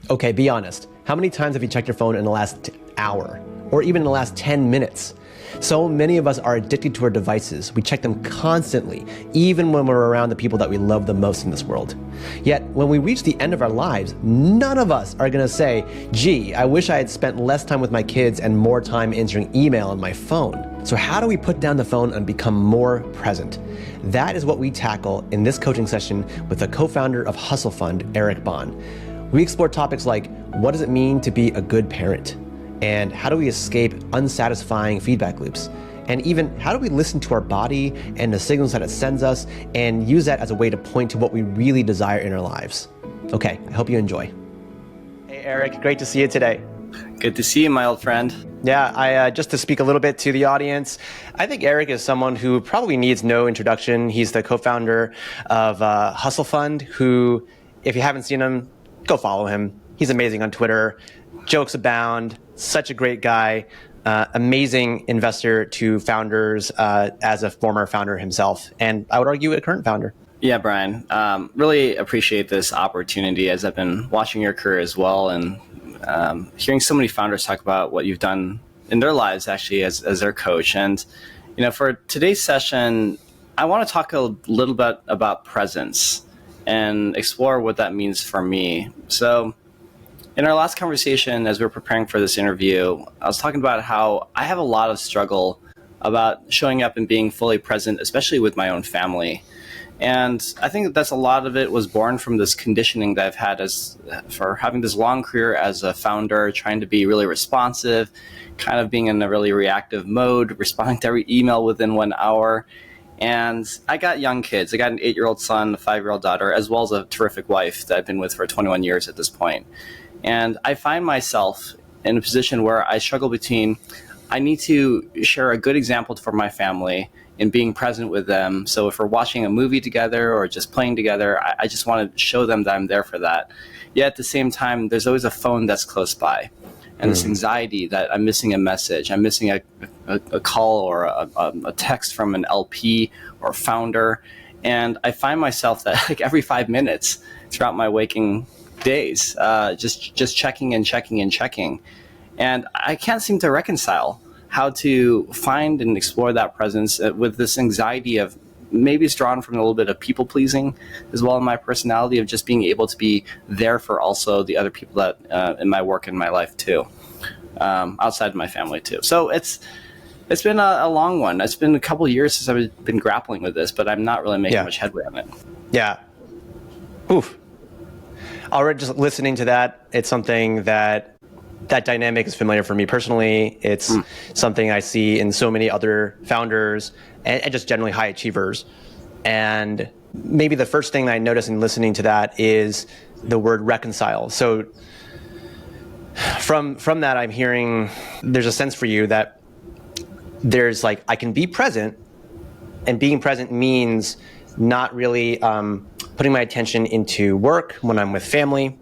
Okay, be honest. How many times have you checked your phone in the last hour or even in the last 10 minutes? So many of us are addicted to our devices. We check them constantly, even when we're around the people that we love the most in this world. Yet, when we reach the end of our lives, none of us are going to say, gee, I wish I had spent less time with my kids and more time answering email on my phone. So how do we put down the phone and become more present? That is what we tackle in this coaching session with the co-founder of Hustle Fund, Eric Bahn. We explore topics like, what does it mean to be a good parent? And how do we escape unsatisfying feedback loops? And even how do we listen to our body and the signals that it sends us and use that as a way to point to what we really desire in our lives? Okay, I hope you enjoy. Hey, Eric, great to see you today. Good to see you, my old friend. Yeah, just to speak a little bit to the audience, I think Eric is someone who probably needs no introduction. He's the co-founder of Hustle Fund, who, if you haven't seen him, go follow him. He's amazing on Twitter. Jokes abound. Such a great guy. Amazing investor to founders as a former founder himself. And I would argue a current founder. Yeah, Brian. Really appreciate this opportunity as I've been watching your career as well and hearing so many founders talk about what you've done in their lives actually as their coach. And, you know, for today's session, I want to talk a little bit about presence and explore what that means for me. So in our last conversation, as we were preparing for this interview, I was talking about how I have a lot of struggle about showing up and being fully present, especially with my own family. And I think that's a lot of it was born from this conditioning that I've had for having this long career as a founder, trying to be really responsive, kind of being in a really reactive mode, responding to every email within 1 hour. And I got young kids. I got an 8-year-old son, a 5-year-old daughter, as well as a terrific wife that I've been with for 21 years at this point. And I find myself in a position where I struggle between, I need to share a good example for my family in being present with them. So if we're watching a movie together or just playing together, I just want to show them that I'm there for that. Yet at the same time, there's always a phone that's close by. And this anxiety that I'm missing a message, I'm missing a call or a text from an LP or founder. And I find myself that like every 5 minutes throughout my waking days, just checking and checking and checking. And I can't seem to reconcile how to find and explore that presence with this anxiety of maybe it's drawn from a little bit of people pleasing as well in my personality of just being able to be there for also the other people that in my work and my life too, outside of my family too. So it's been a long one. It's been a couple of years since I've been grappling with this, but I'm not really making much headway on it. Yeah. Oof. Already just listening to that, it's something that dynamic is familiar for me personally. It's something I see in so many other founders and just generally high achievers. And maybe the first thing I notice in listening to that is the word reconcile. So from that, I'm hearing there's a sense for you that there's like, I can be present, and being present means not really putting my attention into work when I'm with family.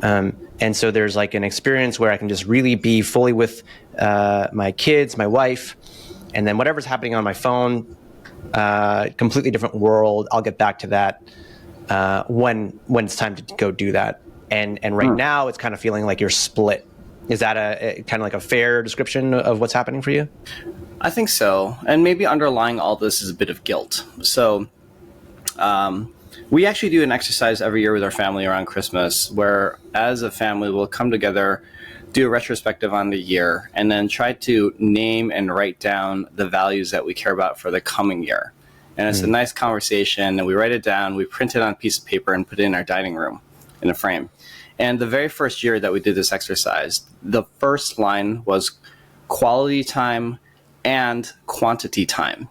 And so there's like an experience where I can just really be fully with my kids, my wife, and then whatever's happening on my phone, completely different world. I'll get back to that when it's time to go do that. And right now it's kind of feeling like you're split. Is that a kind of like a fair description of what's happening for you? I think so. And maybe underlying all this is a bit of guilt. So we actually do an exercise every year with our family around Christmas where as a family we'll come together, do a retrospective on the year, and then try to name and write down the values that we care about for the coming year. And it's a nice conversation, and we write it down, we print it on a piece of paper and put it in our dining room in a frame. And the very first year that we did this exercise, the first line was quality time and quantity time.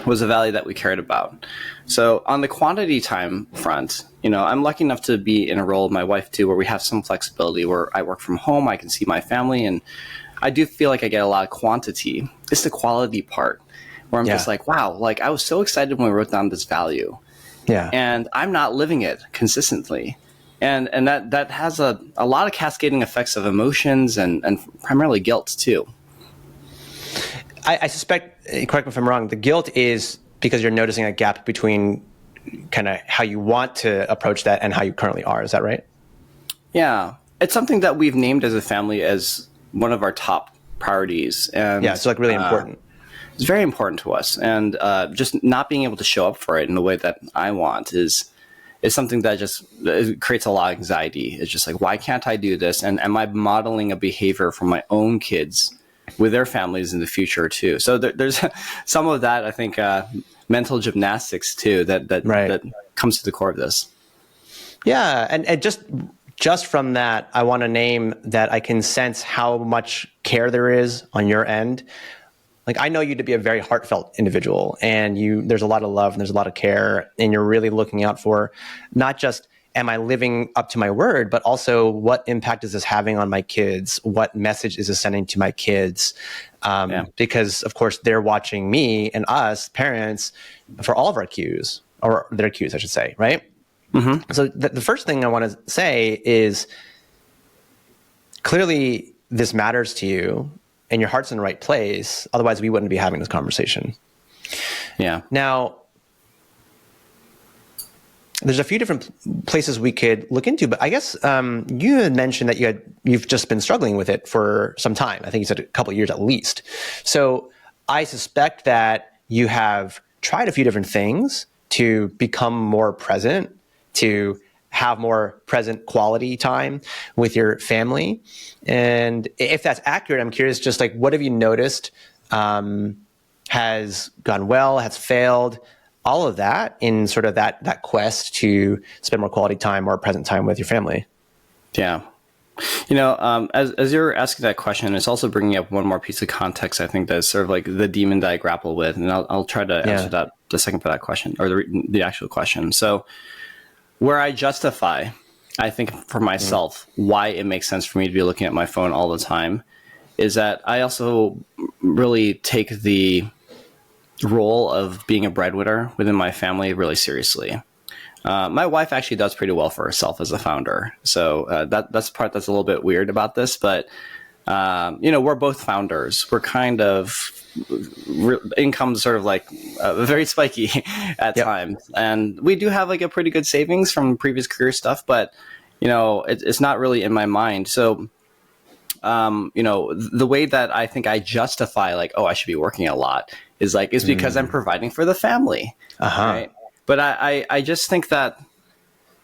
Was a value that we cared about. So on the quantity time front, you know, I'm lucky enough to be in a role, my wife too, where we have some flexibility where I work from home, I can see my family, and I do feel like I get a lot of quantity. It's the quality part where I'm just like, wow, like I was so excited when we wrote down this value. Yeah. And I'm not living it consistently. And that has a lot of cascading effects of emotions and primarily guilt too. I suspect, correct me if I'm wrong, the guilt is because you're noticing a gap between kind of how you want to approach that and how you currently are. Is that right? Yeah, it's something that we've named as a family as one of our top priorities, and Yeah, it's like really important. it's very important to us. And just not being able to show up for it in the way that I want is something that just it creates a lot of anxiety. It's just like, why can't I do this? And am I modeling a behavior for my own kids with their families in the future too? So there's some of that, I think, mental gymnastics too, that comes to the core of this. Yeah, and just from that, I want to name that I can sense how much care there is on your end. Like, I know you to be a very heartfelt individual, and there's a lot of love and there's a lot of care, and you're really looking out for not just, am I living up to my word, but also what impact is this having on my kids? What message is this sending to my kids? Because of course they're watching me and us parents for all of our cues, or their cues, I should say, right? Mm-hmm. So the first thing I want to say is, clearly this matters to you and your heart's in the right place. Otherwise we wouldn't be having this conversation. Yeah. Now, there's a few different places we could look into, but I guess you had mentioned that you've just been struggling with it for some time. I think you said a couple of years at least. So I suspect that you have tried a few different things to become more present, to have more present quality time with your family. And if that's accurate, I'm curious, just like, what have you noticed has gone well, has failed, all of that in sort of that quest to spend more quality time or present time with your family? Yeah. As you're asking that question, it's also bringing up one more piece of context, I think, that's sort of like the demon that I grapple with. And I'll try to answer that the second part of that question, or the actual question. So where I justify, I think, for myself, why it makes sense for me to be looking at my phone all the time is that I also really take the role of being a breadwinner within my family really seriously. My wife actually does pretty well for herself as a founder. So that's the part that's a little bit weird about this. But, we're both founders. We're kind of income sort of like very spiky at times. And we do have like a pretty good savings from previous career stuff, but, it's not really in my mind. So, the way that I think I justify like, oh, I should be working a lot is because I'm providing for the family. Right? But I just think that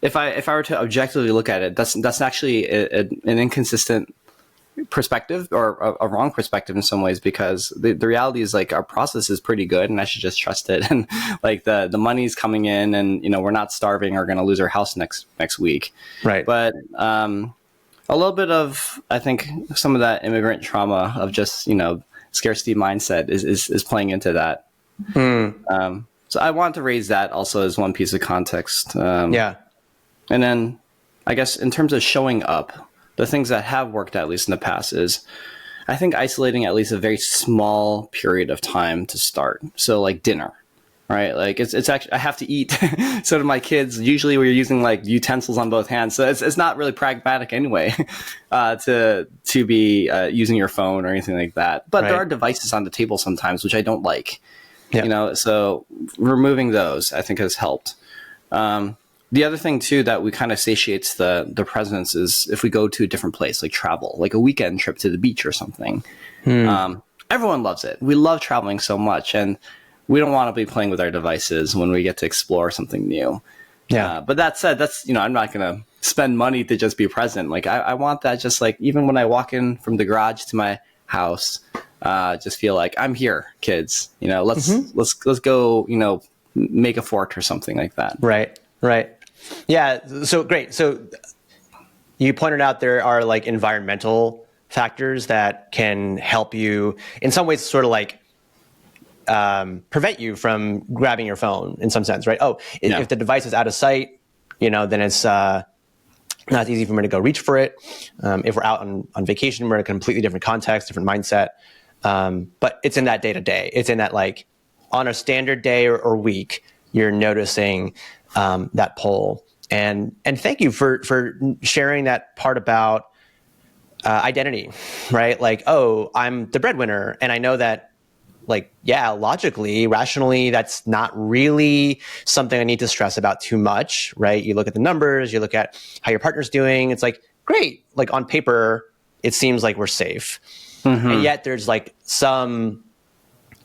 if I were to objectively look at it, that's actually an inconsistent perspective, or a wrong perspective in some ways, because the reality is like our process is pretty good and I should just trust it. And like the money's coming in, and we're not starving or going to lose our house next week. Right. But a little bit of, I think, some of that immigrant trauma of just scarcity mindset is playing into that. So I want to raise that also as one piece of context. And then I guess in terms of showing up, the things that have worked, at least in the past, is I think isolating at least a very small period of time to start. So like dinner, right? Like it's actually, I have to eat. So do my kids. Usually we're using like utensils on both hands. So it's not really pragmatic anyway, to be using your phone or anything like that. But there are devices on the table sometimes, which I don't like. So removing those, I think, has helped. The other thing too that we kind of satiates the presence is if we go to a different place, like travel, like a weekend trip to the beach or something. Everyone loves it. We love traveling so much, and we don't want to be playing with our devices when we get to explore something new. But that said, that's, I'm not going to spend money to just be present. Like I want that, just like even when I walk in from the garage to my house, just feel like I'm here, kids. Let's go. Make a fort or something like that. Right. Yeah. So great. So you pointed out there are like environmental factors that can help you in some ways, sort of like prevent you from grabbing your phone in some sense, right? If the device is out of sight, then it's not easy for me to go reach for it. If we're out on vacation, we're in a completely different context, different mindset. But it's in that day to day. It's in that, like, on a standard day or week, you're noticing that pull. And thank you for sharing that part about identity, right? Like, oh, I'm the breadwinner, and I know that, like, logically, rationally, that's not really something I need to stress about too much, right? You look at the numbers, you look at how your partner's doing. It's like, great. Like on paper, it seems like we're safe. And yet there's like some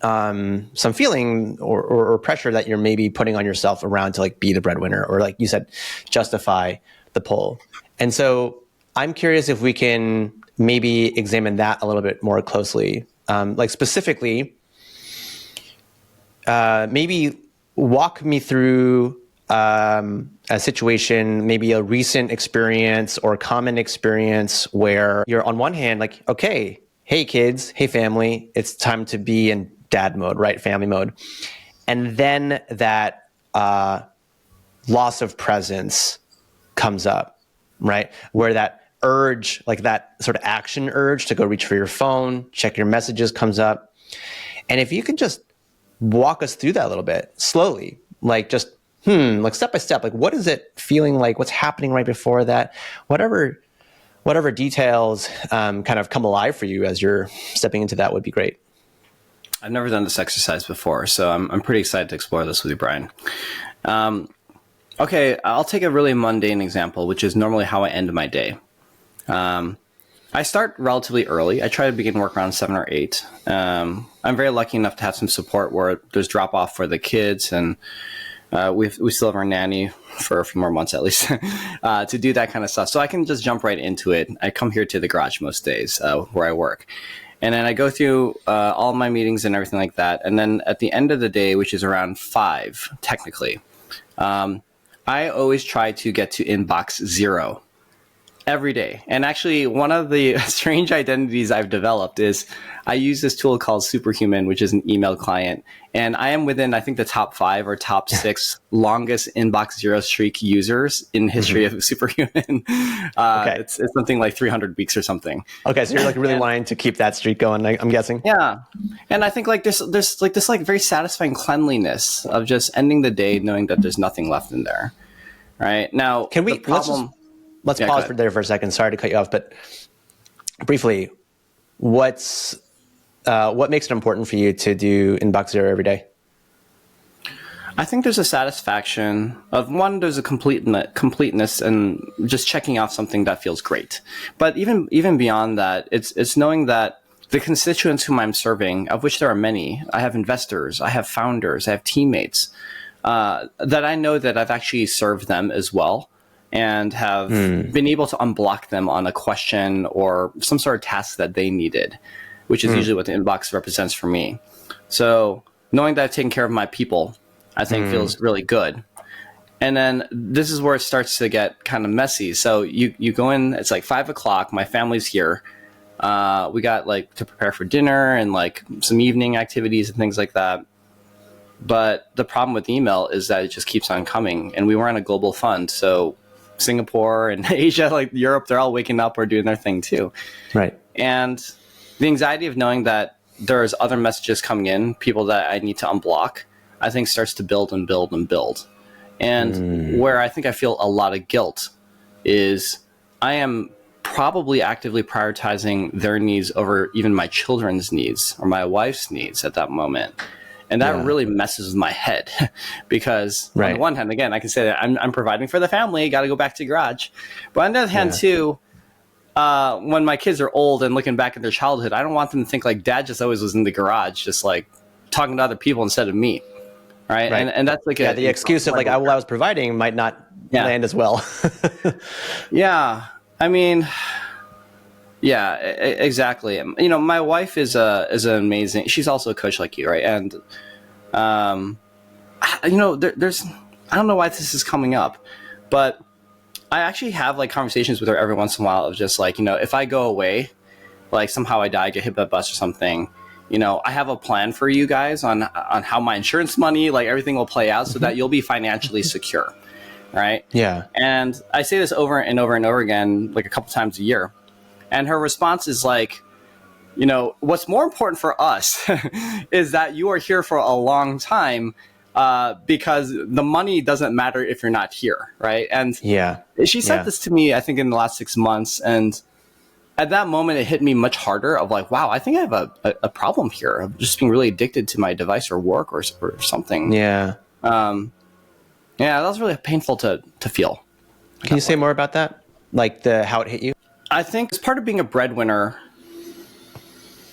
feeling or pressure that you're maybe putting on yourself around to like be the breadwinner, or like you said, justify the pull. And so I'm curious if we can maybe examine that a little bit more closely. Like specifically, maybe walk me through a situation, maybe a recent experience or common experience where you're on one hand like, okay, hey kids, hey family, it's time to be in dad mode, right? Family mode. And then that loss of presence comes up, right? Where that urge, like that sort of action urge to go reach for your phone, check your messages comes up. And if you could just walk us through that a little bit slowly, like just, like step by step, like what is it feeling like? What's happening right before that? Whatever details kind of come alive for you as you're stepping into that would be great. I've never done this exercise before, so I'm pretty excited to explore this with you, Brian. Okay, I'll take a really mundane example, which is normally how I end my day. I start relatively early. I try to begin work around 7 or 8. I'm very lucky enough to have some support where there's drop off for the kids, and we still have our nanny for a few more months at least to do that kind of stuff. So I can just jump right into it. I come here to the garage most days where I work. And then I go through all my meetings and everything like that. And then at the end of the day, which is around 5, technically, I always try to get to inbox 0 every day. And actually, one of the strange identities I've developed is I use this tool called Superhuman, which is an email client. And I am within, I think, the top 5 or top 6 longest inbox 0 streak users in history of Superhuman. Okay. It's something like 300 weeks or something. Okay, so you're like really wanting to keep that streak going, I'm guessing. Yeah, and I think like there's like this like very satisfying cleanliness of just ending the day knowing that there's nothing left in there. Right now, can we let's pause for there for a second. Sorry to cut you off, but briefly, what makes it important for you to do inbox 0 every day? I think there's a satisfaction of one, there's a completeness and just checking off something that feels great. But even beyond that, it's knowing that the constituents whom I'm serving, of which there are many, I have investors, I have founders, I have teammates, that I know that I've actually served them as well, and have been able to unblock them on a question or some sort of task that they needed, which is usually what the inbox represents for me. So knowing that I've taken care of my people, I think feels really good. And then this is where it starts to get kind of messy. So you go in, it's like 5 o'clock, my family's here. We got like to prepare for dinner and like some evening activities and things like that. But the problem with email is that it just keeps on coming, and we were on a global fund. So Singapore and Asia, like Europe, they're all waking up or doing their thing too. Right. And the anxiety of knowing that there's other messages coming in, people that I need to unblock, I think starts to build and build and build. And where I think I feel a lot of guilt is I am probably actively prioritizing their needs over even my children's needs or my wife's needs at that moment. And that really messes with my head because on the one hand, again, I can say that I'm providing for the family, got to go back to garage. But on the other hand, too, when my kids are old and looking back at their childhood, I don't want them to think like dad just always was in the garage, just like talking to other people instead of me. Right. And that's like the excuse of like, I was providing might not land as well. I mean, exactly. You know, my wife is an amazing, she's also a coach like you, right? And, you know, there's, I don't know why this is coming up, but I actually have like conversations with her every once in a while of just like, you know, if I go away, like somehow I die, get hit by a bus or something, you know, I have a plan for you guys on how my insurance money, like everything will play out so that you'll be financially secure. Right. Yeah. And I say this over and over and over again, like a couple times a year. And her response is like, you know, what's more important for us is that you are here for a long time because the money doesn't matter if you're not here. Right. And she said this to me, I think, in the last 6 months. And at that moment, it hit me much harder of like, wow, I think I have a problem here of just being really addicted to my device or work or something. Yeah. That was really painful to feel. Can you say more about that? like the how it hit you? I think as part of being a breadwinner,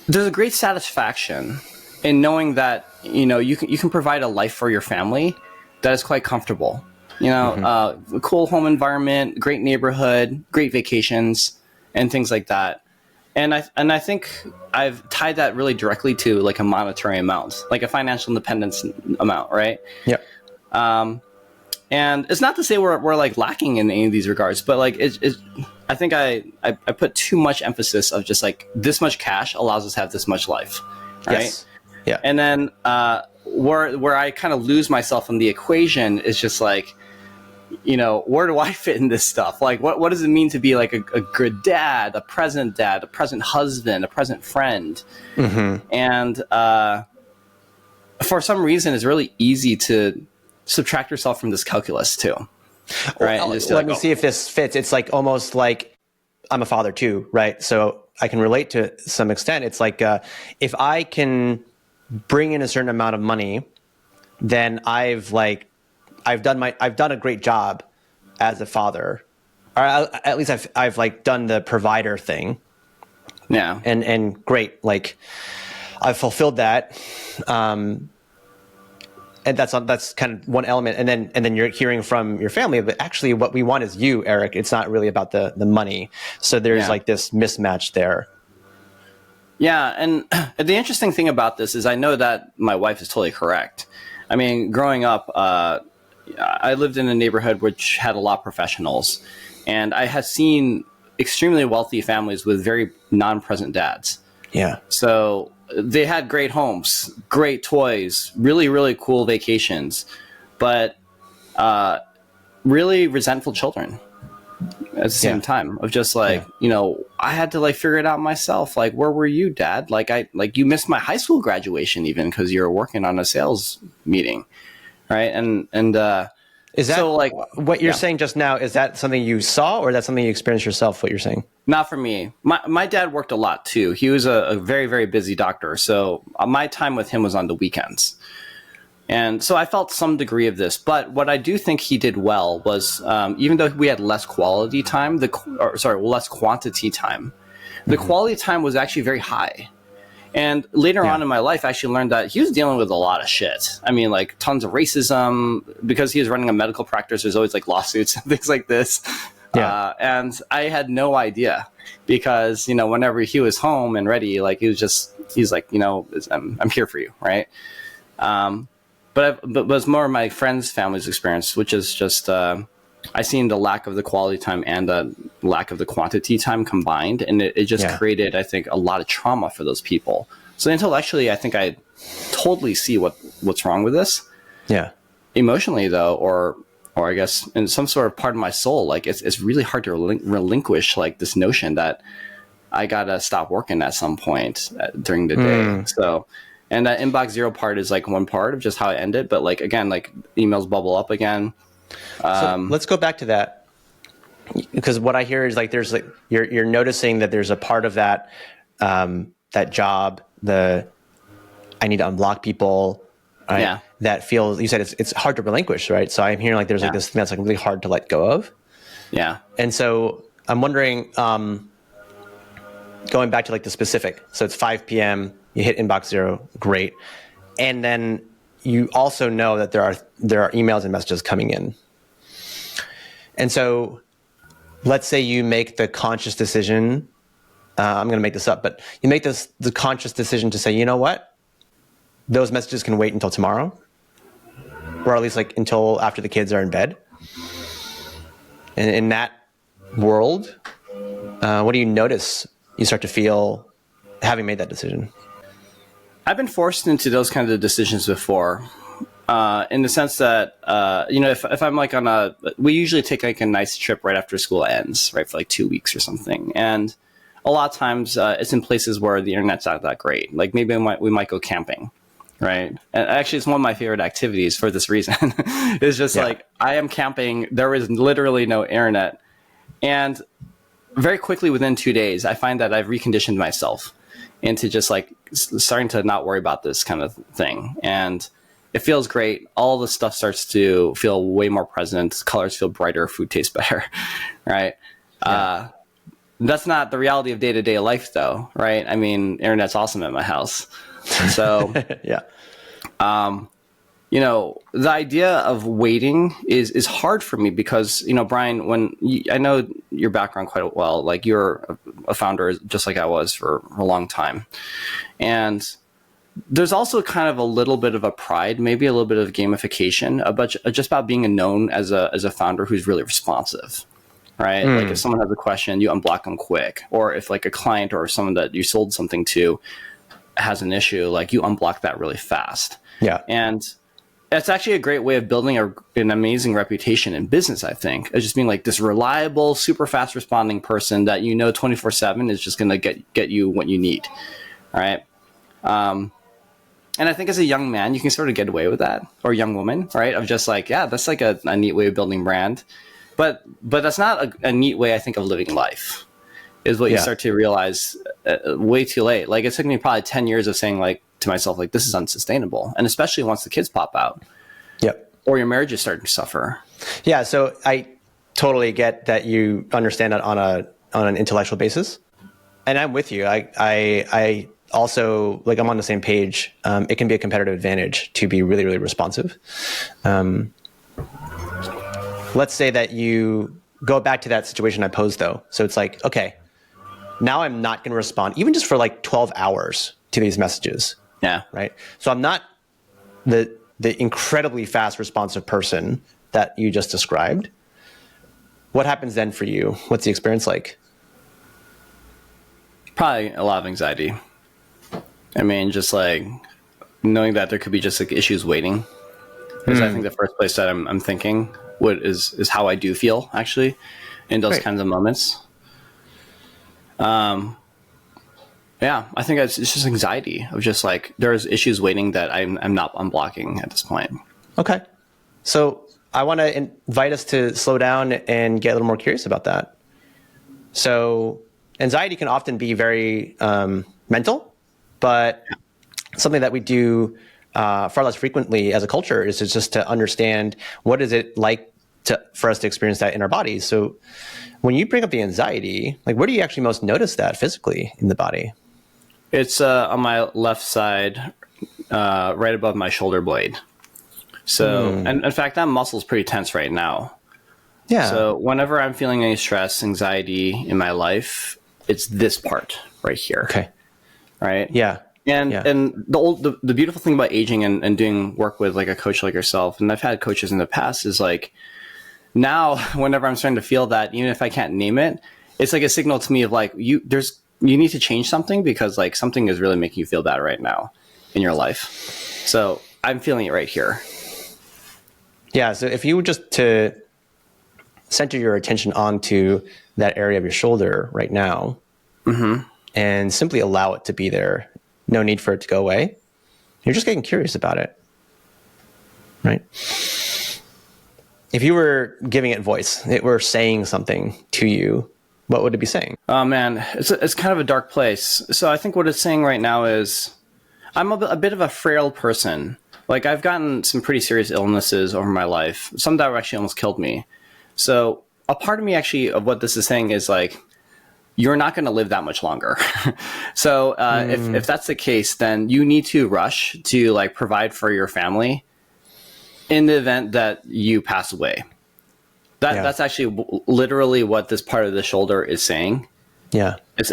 there's a great satisfaction in knowing that, you know, you can provide a life for your family that is quite comfortable. You know, a cool home environment, great neighborhood, great vacations, and things like that. And I think I've tied that really directly to like a monetary amount, like a financial independence amount, right? Yeah. And it's not to say we're like lacking in any of these regards, but like I think I put too much emphasis of just like this much cash allows us to have this much life, right? Yes. Yeah. And then where I kind of lose myself in the equation is just like, you know, where do I fit in this stuff? Like, what does it mean to be like a good dad, a present husband, a present friend? And for some reason, it's really easy to subtract yourself from this calculus too, right? Well, let me see if this fits. It's like almost like I'm a father too, right? So I can relate to some extent. It's like if I can bring in a certain amount of money, then I've done a great job as a father, or at least I've like done the provider thing. Yeah. And great, like I've fulfilled that. And that's kind of one element. And then you're hearing from your family, but actually what we want is you, Eric. It's not really about the money. So there's like this mismatch there. Yeah. And the interesting thing about this is I know that my wife is totally correct. I mean, growing up, I lived in a neighborhood which had a lot of professionals, and I had seen extremely wealthy families with very non-present dads. Yeah. So they had great homes, great toys, really, really cool vacations, but really resentful children at the same time of just like, you know, I had to like figure it out myself. Like, where were you, Dad? Like you missed my high school graduation even because you were working on a sales meeting. Right. And is that so like what you're saying just now? Is that something you saw, or is that something you experienced yourself? What you're saying? Not for me. My dad worked a lot too. He was a very, very busy doctor. So my time with him was on the weekends. And so I felt some degree of this. But what I do think he did well was even though we had less quality time, less quantity time, the quality time was actually very high. And later on in my life, I actually learned that he was dealing with a lot of shit. I mean, like tons of racism. Because he was running a medical practice, there's always like lawsuits and things like this. Yeah. And I had no idea because, you know, whenever he was home and ready, like he's like, you know, I'm here for you. Right. But it was more of my friends' family's experience, which is just I seen the lack of the quality time and the lack of the quantity time combined. And it just created, I think, a lot of trauma for those people. So intellectually, I think I totally see what's wrong with this. Yeah. Emotionally, though, or I guess in some sort of part of my soul, like it's really hard to relinquish like this notion that I got to stop working at some point during the day. So, and that inbox zero part is like one part of just how I ended. But like, again, like emails bubble up again. So let's go back to that, because what I hear is like there's like you're noticing that there's a part of that that job, I need to unblock people, right? Yeah. That feels, you said it's hard to relinquish, right? So I'm hearing like there's like this thing that's like really hard to let go of. Yeah. And so I'm wondering, going back to like the specific. So it's 5 p.m. You hit inbox zero, great, and then you also know that there are emails and messages coming in. And so let's say you make the conscious decision, I'm going to make this up, but you make the conscious decision to say, you know what? Those messages can wait until tomorrow, or at least like until after the kids are in bed. And in that world, what do you notice you start to feel having made that decision? I've been forced into those kinds of decisions before, in the sense that, you know, if I'm like we usually take like a nice trip right after school ends, right, for like 2 weeks or something. And a lot of times it's in places where the internet's not that great. Like maybe we might go camping, right? And actually it's one of my favorite activities for this reason. It's just like I am camping. There is literally no internet. And very quickly within 2 days, I find that I've reconditioned myself into just like starting to not worry about this kind of thing. And it feels great. All the stuff starts to feel way more present. Colors feel brighter. Food tastes better. Right. That's not the reality of day-to-day life, though, right? I mean, internet's awesome at my house. So, Yeah. The idea of waiting is hard for me because, Brian, I know your background quite well. Like, you're a founder just like I was for a long time. And there's also kind of a little bit of a pride, maybe a little bit of gamification, just about being known as a founder who's really responsive. Right? Like if someone has a question, you unblock them quick. Or if like a client or someone that you sold something to has an issue, like you unblock that really fast. Yeah. And that's actually a great way of building an amazing reputation in business, I think. It's just being like this reliable, super fast responding person that 24/7 is just going to get you what you need. All right. And I think as a young man, you can sort of get away with that, or young woman, right? Of just like, yeah, that's like a neat way of building brand. But that's not a neat way, I think, of living life, is what you start to realize way too late. Like it took me probably 10 years of saying like to myself, like, this is unsustainable. And especially once the kids pop out. Yep. Or your marriage is starting to suffer. Yeah. So I totally get that you understand that on an intellectual basis. And I'm with you. I also, like, I'm on the same page. It can be a competitive advantage to be really, really responsive. Let's say that you go back to that situation I posed, though. So it's like, okay, now I'm not going to respond, even just for like 12 hours to these messages. Yeah. Right. So I'm not the incredibly fast responsive person that you just described. What happens then for you? What's the experience like? Probably a lot of anxiety. I mean, just like knowing that there could be just like issues waiting. Because I think the first place that I'm thinking is how I do feel actually in those kinds of moments. Yeah, I think it's just anxiety of just like there's issues waiting that I'm not unblocking at this point. Okay. So I want to invite us to slow down and get a little more curious about that. So anxiety can often be very mental, but something that we do far less frequently as a culture is just to understand what is it like for us to experience that in our bodies. So when you bring up the anxiety, like where do you actually most notice that physically in the body? It's on my left side, right above my shoulder blade. So, and in fact, that muscle is pretty tense right now. Yeah. So whenever I'm feeling any stress, anxiety in my life, it's this part right here. Okay. Right. Yeah. And the beautiful thing about aging and doing work with like a coach like yourself, and I've had coaches in the past, is like now whenever I'm starting to feel that, even if I can't name it, it's like a signal to me of like you need to change something because like something is really making you feel bad right now in your life. So I'm feeling it right here. Yeah. So if you were just to center your attention onto that area of your shoulder right now and simply allow it to be there, no need for it to go away. You're just getting curious about it, right? If you were giving it voice, it were saying something to you, what would it be saying? Oh man, it's kind of a dark place. So I think what it's saying right now is I'm a bit of a frail person. Like I've gotten some pretty serious illnesses over my life, some that actually almost killed me. So a part of me actually of what this is saying is like, you're not going to live that much longer. So if that's the case, then you need to rush to like provide for your family in the event that you pass away. That's actually literally what this part of the shoulder is saying. Yeah. It's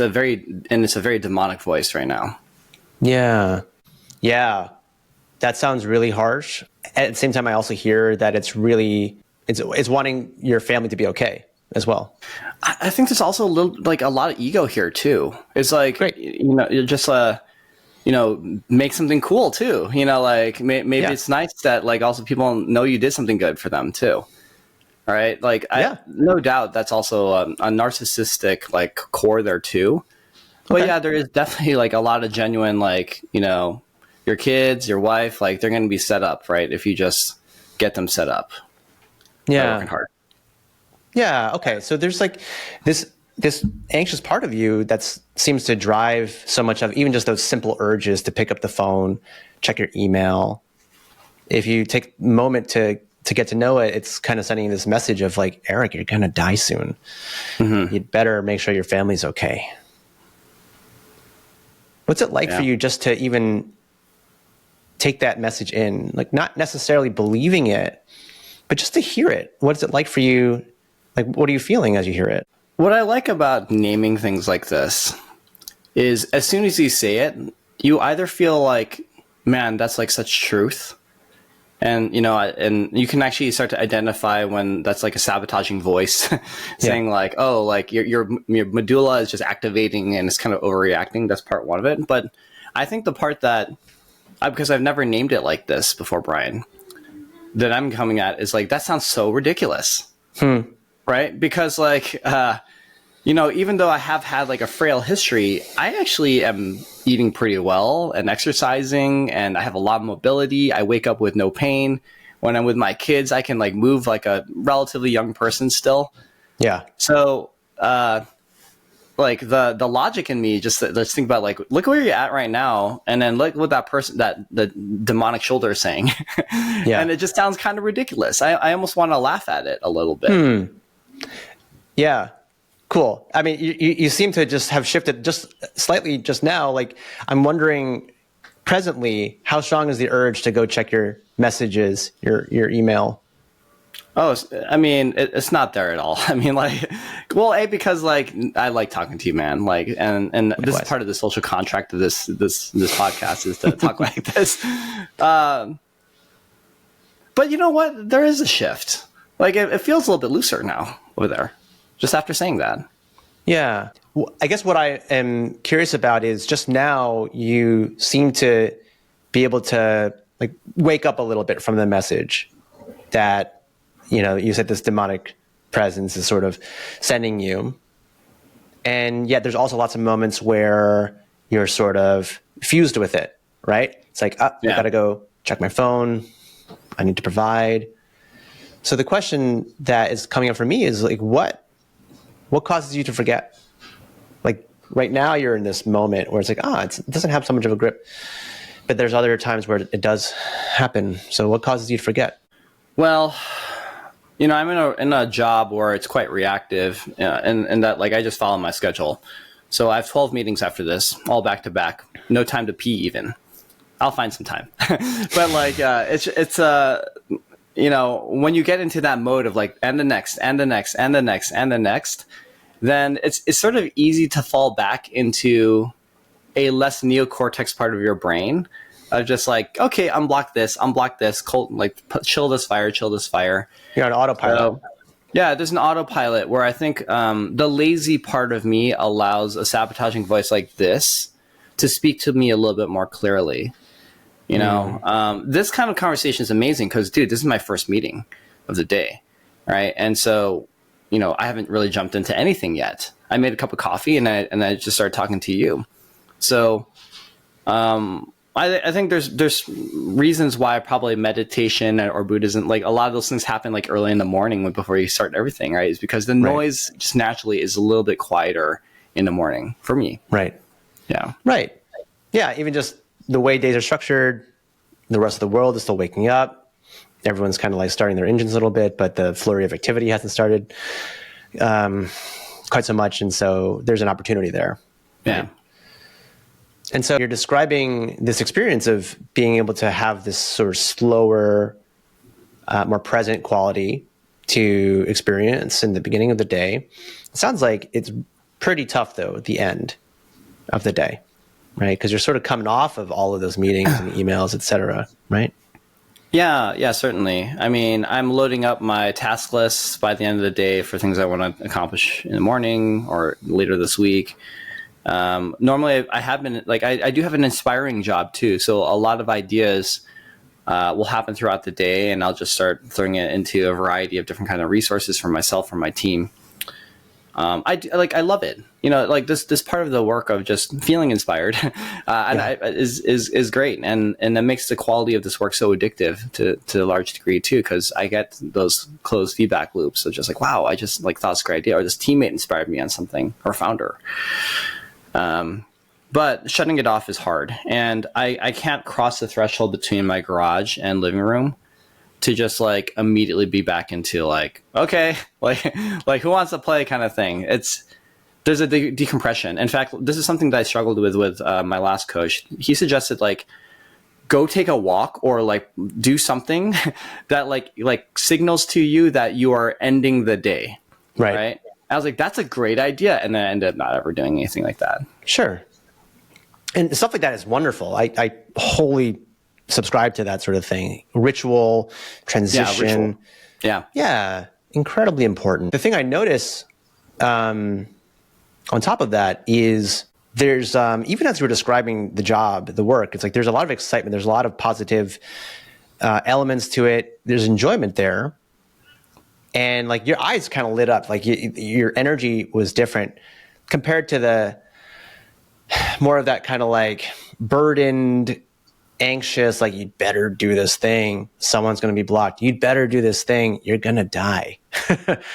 a very demonic voice right now. Yeah. Yeah. That sounds really harsh. At the same time, I also hear that it's wanting your family to be okay as well. I think there's also a lot of ego here too. It's like, just make something cool too. Like maybe it's nice that like also people know you did something good for them too. All right. Like no doubt that's also a narcissistic like core there too. But yeah, there is definitely like a lot of genuine, like, your kids, your wife, like they're going to be set up, right? If you just get them set up. Yeah. Working hard. Yeah. Okay. So there's like this anxious part of you that seems to drive so much of even just those simple urges to pick up the phone, check your email. If you take a moment to to get to know it, it's kind of sending this message of like, Eric, you're going to die soon. You'd better make sure your family's okay. What's it like for you just to even take that message in? Like, not necessarily believing it, but just to hear it. What's it like for you? Like, what are you feeling as you hear it? What I like about naming things like this is as soon as you say it, you either feel like, man, that's like such truth. And, and you can actually start to identify when that's like a sabotaging voice saying like, oh, like your medulla is just activating and it's kind of overreacting. That's part one of it. But I think the part that, because I've never named it like this before, Brian, that I'm coming at is like, that sounds so ridiculous. Right? Because like, even though I have had like a frail history, I actually am eating pretty well and exercising, and I have a lot of mobility. I wake up with no pain. When I'm with my kids, I can like move like a relatively young person still. Yeah. So, like the logic in me, just let's think about like, look where you're at right now, and then look what that person, that the demonic shoulder is saying. And it just sounds kind of ridiculous. I almost want to laugh at it a little bit. Yeah. Cool. I mean, you seem to just have shifted just slightly just now. Like, I'm wondering presently, how strong is the urge to go check your messages, your email? Oh, I mean, it's not there at all. I mean, like, well, because like I like talking to you, man. Like, and this is part of the social contract of this podcast is to talk like this. But you know what? There is a shift. Like, it feels a little bit looser now over there. Just after saying that. Yeah. Well, I guess what I am curious about is just now you seem to be able to like wake up a little bit from the message that, you said this demonic presence is sort of sending you. And yet there's also lots of moments where you're sort of fused with it, right? It's like, I got to go check my phone. I need to provide. So the question that is coming up for me is like, what causes you to forget? Like right now you're in this moment where it's like, it doesn't have so much of a grip, but there's other times where it does happen. So what causes you to forget? Well, I'm in a job where it's quite reactive, and that like I just follow my schedule. So I have 12 meetings after this, all back to back. No time to pee even. I'll find some time. But like it's when you get into that mode of like, and the next, and the next, and the next, and the next, then it's sort of easy to fall back into a less neocortex part of your brain of just like, okay, unblock this, chill this fire. You're on autopilot. So, yeah, there's an autopilot where I think the lazy part of me allows a sabotaging voice like this to speak to me a little bit more clearly. This kind of conversation is amazing because, dude, this is my first meeting of the day, right? And so, I haven't really jumped into anything yet. I made a cup of coffee and I just started talking to you. So, I think there's reasons why probably meditation or Buddhism, like a lot of those things happen like early in the morning before you start everything, right? Is because the noise just naturally is a little bit quieter in the morning for me. Right. Yeah. Right. Yeah. Even just the way days are structured, the rest of the world is still waking up. Everyone's kind of like starting their engines a little bit, but the flurry of activity hasn't started quite so much. And so there's an opportunity there. Yeah. Right? And so you're describing this experience of being able to have this sort of slower, more present quality to experience in the beginning of the day. It sounds like it's pretty tough, though, at the end of the day, right? Because you're sort of coming off of all of those meetings and emails, et cetera, right? Yeah, certainly. I mean, I'm loading up my task lists by the end of the day for things I want to accomplish in the morning or later this week. Normally I have been like, I do have an inspiring job too. So a lot of ideas will happen throughout the day, and I'll just start throwing it into a variety of different kind of resources for myself, for my team. I love it. Like this part of the work of just feeling inspired is great. And that makes the quality of this work so addictive to a large degree too, because I get those closed feedback loops of just like, wow, I just like thought it's a great idea, or this teammate inspired me on something, or founder. But shutting it off is hard, and I can't cross the threshold between my garage and living room to just like immediately be back into like, okay, like who wants to play kind of thing. There's a decompression. In fact, this is something that I struggled with my last coach. He suggested like, go take a walk or like do something that like signals to you that you are ending the day. Right. I was like, that's a great idea. And then I ended up not ever doing anything like that. Sure. And stuff like that is wonderful. I wholly subscribe to that sort of thing. Ritual, transition. Yeah. Incredibly important. The thing I notice on top of that is there's, even as you were describing the job, the work, it's like there's a lot of excitement. There's a lot of positive elements to it. There's enjoyment there. And like your eyes kind of lit up, like your energy was different compared to the more of that kind of like burdened, anxious, like you'd better do this thing. Someone's going to be blocked. You'd better do this thing. You're going to die.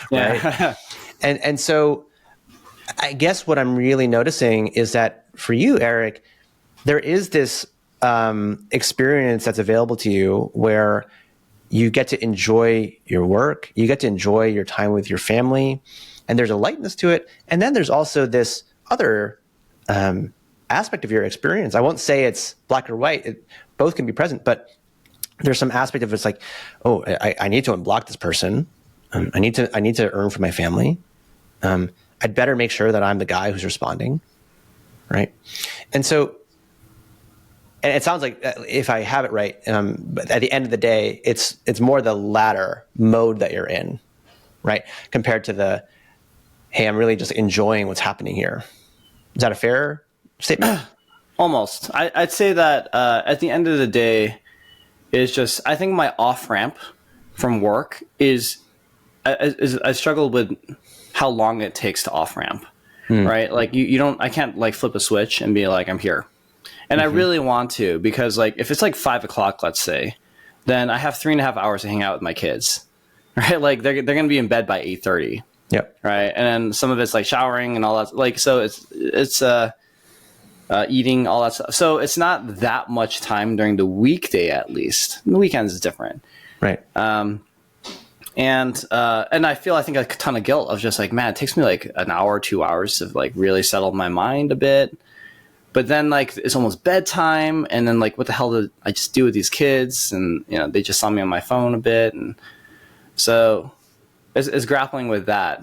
Right. And so I guess what I'm really noticing is that for you, Eric, there is this experience that's available to you where you get to enjoy your work, you get to enjoy your time with your family, and there's a lightness to it. And then there's also this other aspect of your experience. I won't say it's black or white. Both can be present, but there's some aspect of it's like, oh, I need to unblock this person. I need to earn for my family. I'd better make sure that I'm the guy who's responding, right? And so, and it sounds like if I have it right, but at the end of the day, it's more the latter mode that you're in, right? Compared to the, hey, I'm really just enjoying what's happening here. Is that a fair statement? Almost. I'd say that at the end of the day, is just, I think my off ramp from work is I struggle with how long it takes to off ramp, right? Like I can't like flip a switch and be like, I'm here. And I really want to, because like, if it's like 5 o'clock, let's say, then I have 3.5 hours to hang out with my kids, right? Like they're going to be in bed by 8:30. Yep. Right. And then some of it's like showering and all that. Like, so it's eating, all that stuff. So it's not that much time during the weekday, at least. The weekends is different. Right. And I think a ton of guilt of just like, man, it takes me like an hour, 2 hours to like really settle my mind a bit. But then like it's almost bedtime, and then like what the hell did I just do with these kids? And you know, they just saw me on my phone a bit, and so it's grappling with that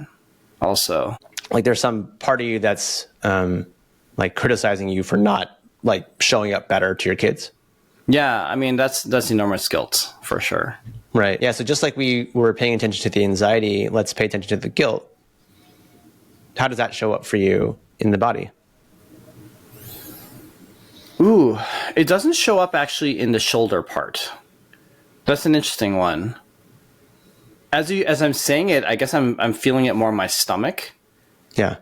also. Like there's some part of you that's like criticizing you for not like showing up better to your kids. Yeah, I mean that's enormous guilt for sure. Right. Yeah. So just like we were paying attention to the anxiety, let's pay attention to the guilt. How does that show up for you in the body? Ooh, it doesn't show up actually in the shoulder part. That's an interesting one. As I'm saying it, I guess I'm feeling it more in my stomach. Yeah.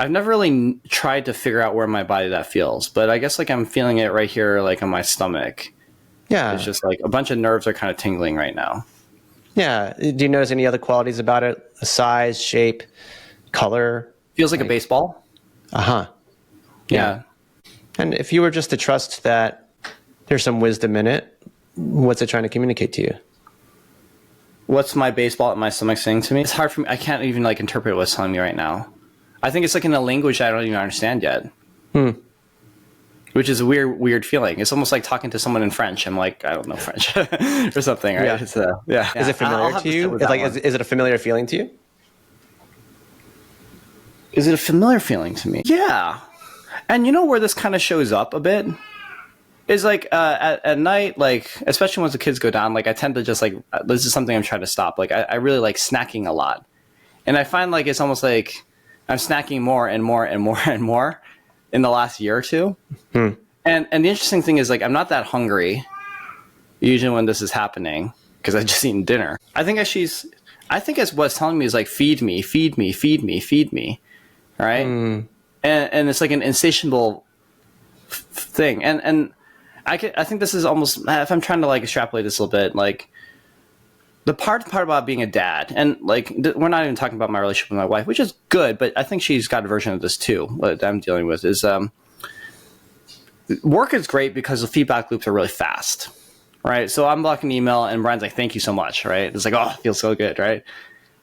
I've never really tried to figure out where in my body that feels, but I guess like I'm feeling it right here, like on my stomach. Yeah. It's just like a bunch of nerves are kind of tingling right now. Yeah. Do you notice any other qualities about it? Size, shape, color? Feels like a baseball. Uh-huh. Yeah. And if you were just to trust that there's some wisdom in it, what's it trying to communicate to you? What's my baseball at my stomach saying to me? It's hard for me. I can't even like interpret what's telling me right now. I think it's like in a language I don't even understand yet. Which is a weird feeling. It's almost like talking to someone in French. I'm like, I don't know French or something, right? Yeah. It's, yeah. Is it familiar to you? It's like, is it a familiar feeling to you? Is it a familiar feeling to me? Yeah. And you know where this kind of shows up a bit? Is like at night, like, especially once the kids go down, like I tend to just like, this is something I'm trying to stop. Like I really like snacking a lot. And I find like it's almost like I'm snacking more and more and more and more in the last year or two. And the interesting thing is like I'm not that hungry usually when this is happening because I just eaten dinner. I think it's what's telling me is like feed me, feed me, feed me, feed me. Right? And it's like an insatiable thing. And I think this is almost, if I'm trying to like extrapolate this a little bit, like the part about being a dad, and like we're not even talking about my relationship with my wife, which is good, but I think she's got a version of this too. What I'm dealing with is work is great because the feedback loops are really fast, right? So I'm blocking the email and Brian's like, thank you so much, right? It's like, oh, it feels so good, right?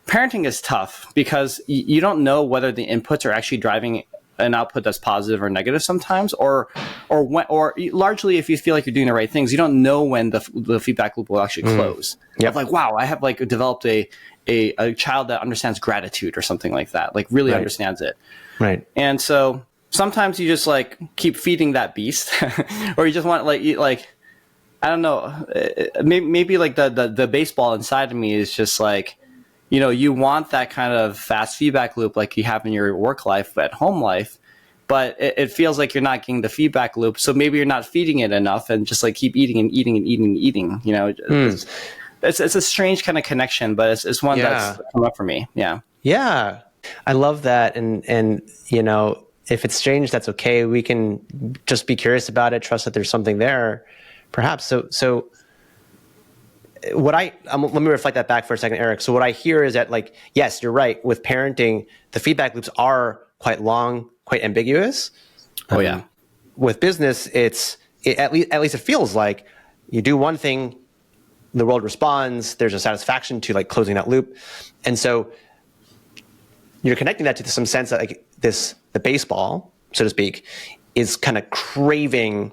Parenting is tough because you don't know whether the inputs are actually driving an output that's positive or negative sometimes, or largely if you feel like you're doing the right things, you don't know when the feedback loop will actually close. Yep. Of like, wow, I have like developed a child that understands gratitude or something like that, like really understands it. Right. And so sometimes you just like keep feeding that beast or you just want like, I don't know, maybe like the baseball inside of me is just like, you know, you want that kind of fast feedback loop like you have in your work life, at home life, but it feels like you're not getting the feedback loop. So maybe you're not feeding it enough and just like keep eating and eating and eating and eating, you know. It's a strange kind of connection, but it's one that's come up for me. Yeah. Yeah. I love that. And, you know, if it's strange, that's okay. We can just be curious about it, trust that there's something there, perhaps. So what let me reflect that back for a second, Eric. So what I hear is that, like, yes, you're right. With parenting, the feedback loops are quite long, quite ambiguous. Oh yeah. With business, at least it feels like you do one thing, the world responds. There's a satisfaction to like closing that loop, and so you're connecting that to some sense that like the baseball, so to speak, is kind of craving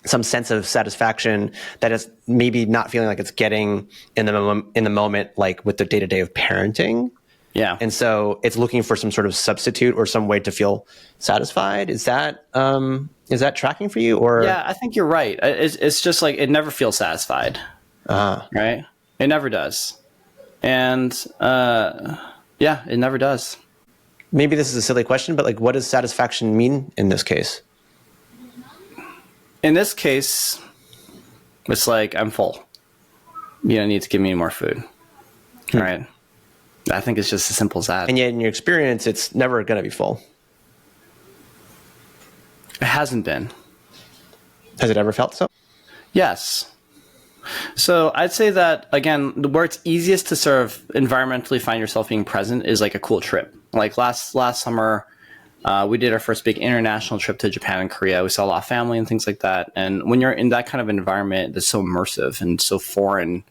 some sense of satisfaction that is maybe not feeling like it's getting in the moment, like with the day-to-day of parenting. Yeah. And so it's looking for some sort of substitute or some way to feel satisfied. Is that tracking for you? Or yeah, I think you're right. It's just like it never feels satisfied. Right? It never does. And yeah, it never does. Maybe this is a silly question, but like, what does satisfaction mean in this case? In this case, it's like, I'm full. You don't need to give me any more food. Right? I think it's just as simple as that. And yet in your experience, it's never going to be full. It hasn't been. Has it ever felt so? Yes. So I'd say that, again, where it's easiest to sort of environmentally find yourself being present is like a cool trip. Like last summer, we did our first big international trip to Japan and Korea. We saw a lot of family and things like that. And when you're in that kind of environment that's so immersive and so foreign,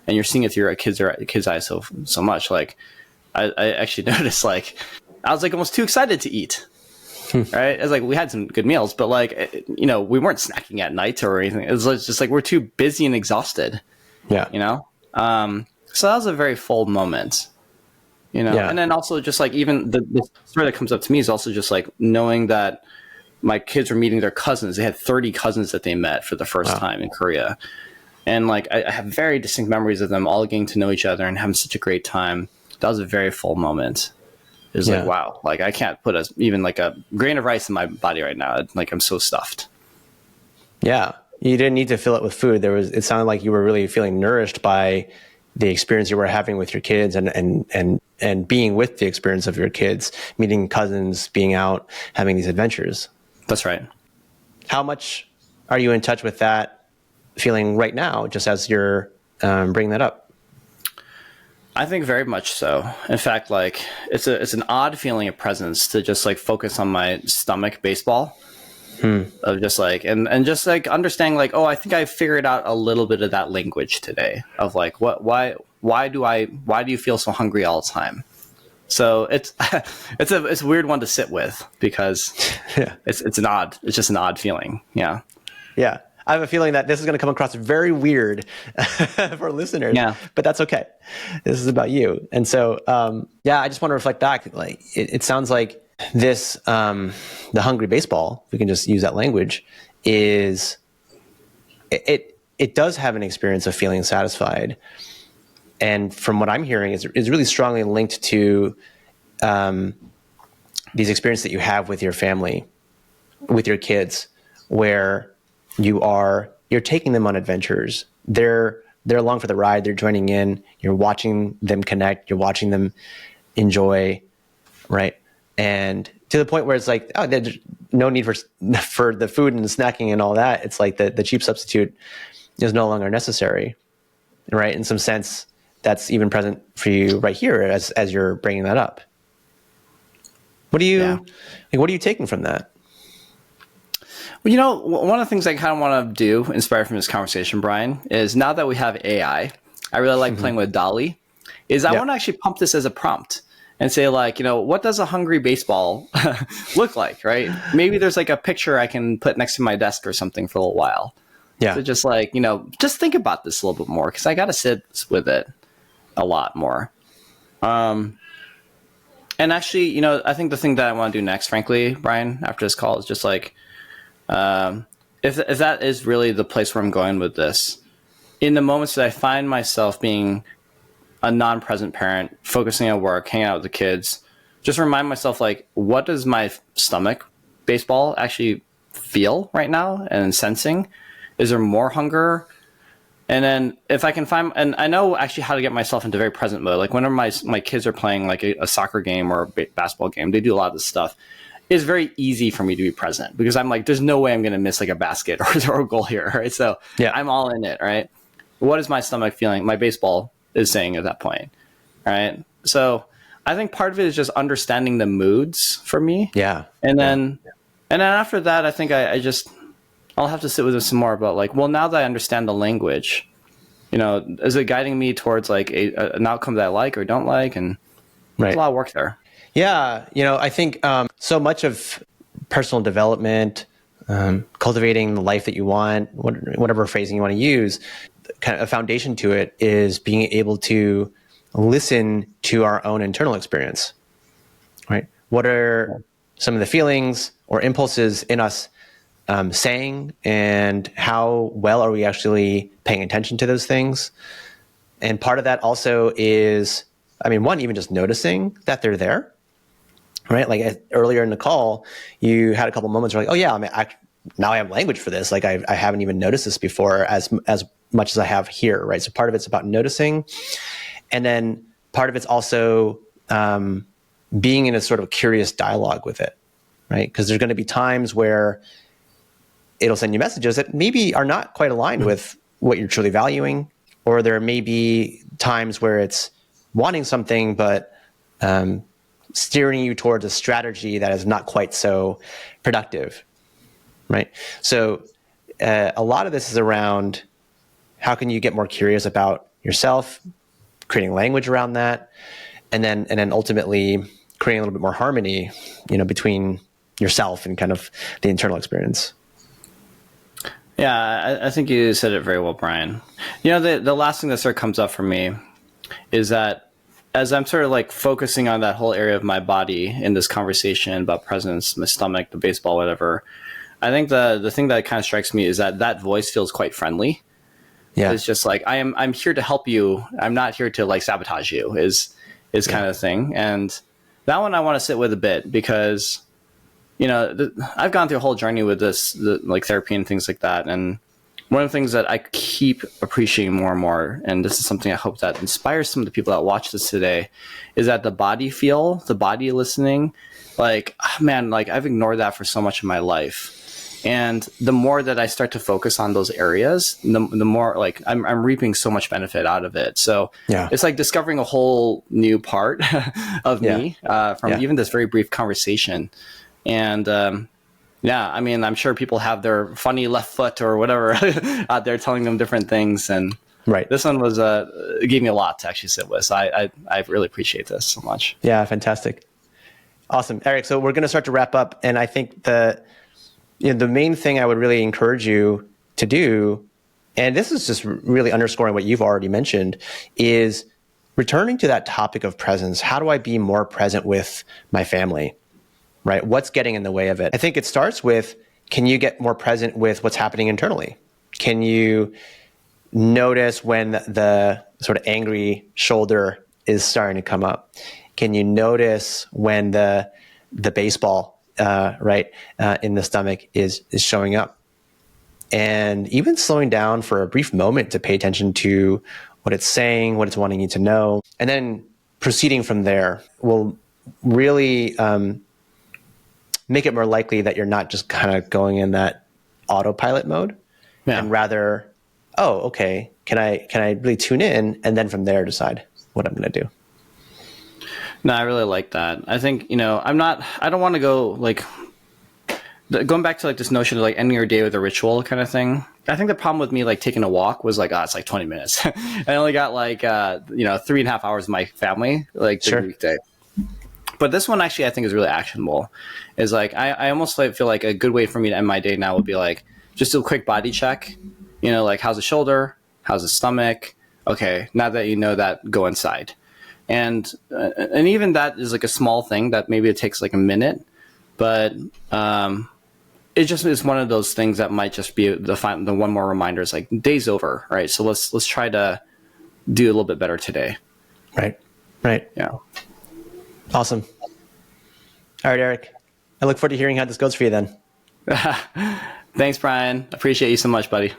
and you're seeing it through your kids' eyes so much, like I actually noticed, like I was like almost too excited to eat. Right? It's like we had some good meals, but like, you know, we weren't snacking at night or anything. It was just like we're too busy and exhausted. Yeah. You know? So that was a very full moment. You know? Yeah. And then also just like even the story that comes up to me is also just like knowing that my kids were meeting their cousins. They had 30 cousins that they met for the first time in Korea. And like I have very distinct memories of them all getting to know each other and having such a great time. That was a very full moment. It was like, wow, like I can't put even like a grain of rice in my body right now. Like I'm so stuffed. Yeah. You didn't need to fill it with food. It sounded like you were really feeling nourished by the experience you were having with your kids and being with the experience of your kids, meeting cousins, being out, having these adventures. That's right. How much are you in touch with that feeling right now, just as you're bringing that up? I think very much so. In fact, like it's an odd feeling of presence to just like focus on my stomach baseball of just like and just like understanding like, oh, I think I figured out a little bit of that language today of like why do you feel so hungry all the time? So it's it's a weird one to sit with because it's just an odd feeling. Yeah. Yeah. I have a feeling that this is going to come across very weird for listeners, but that's okay. This is about you. And so, I just want to reflect back. Like it sounds like this, the hungry baseball, if we can just use that language, is it does have an experience of feeling satisfied. And from what I'm hearing is really strongly linked to these experiences that you have with your family, with your kids, where you're taking them on adventures. They're along for the ride. They're joining in. You're watching them connect. You're watching them enjoy, right? And to the point where it's like, oh, there's no need for the food and the snacking and all that. It's like the cheap substitute is no longer necessary, right? In some sense, that's even present for you right here as you're bringing that up. What are you taking from that? Well, one of the things I kind of want to do, inspired from this conversation, Brian, is now that we have AI, I really like playing with Dolly, is I want to actually pump this as a prompt and say, like, what does a hungry baseball look like, right? Maybe there's like a picture I can put next to my desk or something for a little while. Yeah. So just like, just think about this a little bit more, because I got to sit with it a lot more. And actually, I think the thing that I want to do next, frankly, Brian, after this call is just like, if that is really the place where I'm going with this, in the moments that I find myself being a non-present parent, focusing on work, hanging out with the kids, just remind myself, like, what does my stomach, baseball, actually feel right now and sensing? Is there more hunger? And then if I can find, and I know actually how to get myself into very present mode. Like whenever my kids are playing like a soccer game or a basketball game, they do a lot of this stuff. It's very easy for me to be present because I'm like, there's no way I'm going to miss like a basket or a goal here, right? So I'm all in it, right? What is my stomach feeling? My baseball is saying at that point, right? So I think part of it is just understanding the moods for me. Yeah. And then after that, I think I'll have to sit with it some more about like, well, now that I understand the language, is it guiding me towards like an outcome that I like or don't like? And there's a lot of work there. Yeah. I think so much of personal development, cultivating the life that you want, whatever phrasing you want to use, kind of a foundation to it is being able to listen to our own internal experience, right? What are some of the feelings or impulses in us saying, and how well are we actually paying attention to those things? And part of that also is, one, even just noticing that they're there, right? Like earlier in the call, you had a couple moments where like, oh yeah, now I have language for this. Like I haven't even noticed this before as much as I have here, right? So part of it's about noticing. And then part of it's also being in a sort of curious dialogue with it, right? Because there's going to be times where it'll send you messages that maybe are not quite aligned with what you're truly valuing, or there may be times where it's wanting something, but steering you towards a strategy that is not quite so productive, right? So a lot of this is around how can you get more curious about yourself, creating language around that, and then ultimately creating a little bit more harmony, between yourself and kind of the internal experience. Yeah, I think you said it very well, Brian. The last thing that sort of comes up for me is that as I'm sort of like focusing on that whole area of my body in this conversation about presence, my stomach, the baseball, whatever, I think the thing that kind of strikes me is that voice feels quite friendly. Yeah. It's just like, I'm here to help you. I'm not here to like sabotage you is kind of thing. And that one I want to sit with a bit because I've gone through a whole journey with this, like therapy and things like that. And one of the things that I keep appreciating more and more, and this is something I hope that inspires some of the people that watch this today, is that the body listening, like, man, like I've ignored that for so much of my life. And the more that I start to focus on those areas, the more like I'm reaping so much benefit out of it. So it's like discovering a whole new part of me from even this very brief conversation. And I'm sure people have their funny left foot or whatever out there telling them different things. And this one was it gave me a lot to actually sit with. So I really appreciate this so much. Yeah, fantastic. Awesome. Eric, so we're going to start to wrap up. And I think the main thing I would really encourage you to do, and this is just really underscoring what you've already mentioned, is returning to that topic of presence. How do I be more present with my family? Right? What's getting in the way of it? I think it starts with, can you get more present with what's happening internally? Can you notice when the sort of angry shoulder is starting to come up? Can you notice when the baseball, in the stomach is showing up? And even slowing down for a brief moment to pay attention to what it's saying, what it's wanting you to know, and then proceeding from there will really make it more likely that you're not just kind of going in that autopilot mode, and rather, oh, okay, can I really tune in, and then from there decide what I'm going to do. No, I really like that. I think, I don't want to go like going back to like this notion of like ending your day with a ritual kind of thing. I think the problem with me like taking a walk was like, it's like 20 minutes. I only got like 3.5 hours with my family like the weekday. But this one actually I think is really actionable. Is like I almost like feel like a good way for me to end my day now would be like just do a quick body check. Like how's the shoulder? How's the stomach? Okay, now that you know that, go inside. And even that is like a small thing that maybe it takes like a minute, but it just is one of those things that might just be the one more reminder is like day's over, right? So let's try to do a little bit better today. Right. Yeah. Awesome. All right, Eric. I look forward to hearing how this goes for you then. Thanks, Brian. Appreciate you so much, buddy.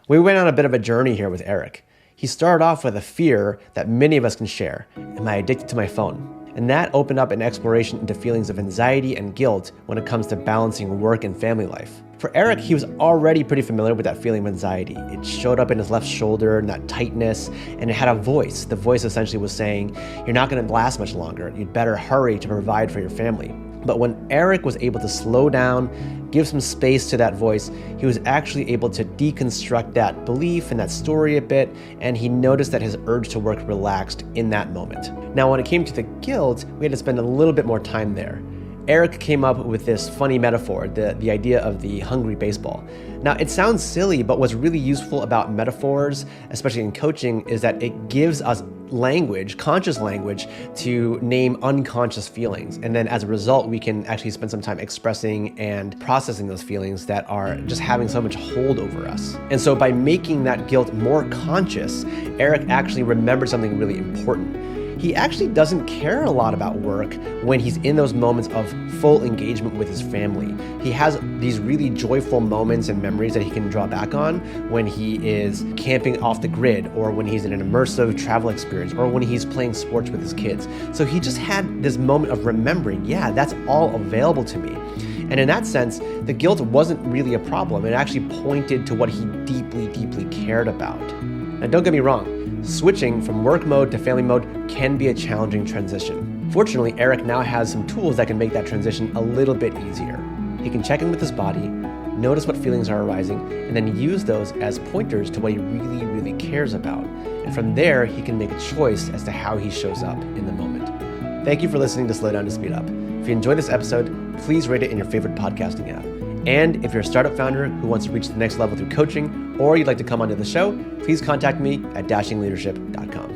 We went on a bit of a journey here with Eric. He started off with a fear that many of us can share. Am I addicted to my phone? And that opened up an exploration into feelings of anxiety and guilt when it comes to balancing work and family life. For Eric, he was already pretty familiar with that feeling of anxiety. It showed up in his left shoulder and that tightness, and it had a voice. The voice essentially was saying, you're not going to last much longer. You'd better hurry to provide for your family. But when Eric was able to slow down, give some space to that voice, he was actually able to deconstruct that belief and that story a bit, and he noticed that his urge to work relaxed in that moment. Now, when it came to the guilt, we had to spend a little bit more time there. Eric came up with this funny metaphor, the idea of the hungry baseball. Now, it sounds silly, but what's really useful about metaphors, especially in coaching, is that it gives us language, conscious language, to name unconscious feelings. And then as a result, we can actually spend some time expressing and processing those feelings that are just having so much hold over us. And so by making that guilt more conscious, Eric actually remembered something really important. He actually doesn't care a lot about work when he's in those moments of full engagement with his family. He has these really joyful moments and memories that he can draw back on when he is camping off the grid, or when he's in an immersive travel experience, or when he's playing sports with his kids. So he just had this moment of remembering, yeah, that's all available to me. And in that sense, the guilt wasn't really a problem. It actually pointed to what he deeply, deeply cared about. Now, don't get me wrong. Switching from work mode to family mode can be a challenging transition. Fortunately, Eric now has some tools that can make that transition a little bit easier. He can check in with his body, notice what feelings are arising, and then use those as pointers to what he really, really cares about. And from there, he can make a choice as to how he shows up in the moment. Thank you for listening to Slow Down to Speed Up. If you enjoyed this episode, please rate it in your favorite podcasting app. And if you're a startup founder who wants to reach the next level through coaching, or you'd like to come onto the show, please contact me at dashingleadership.com.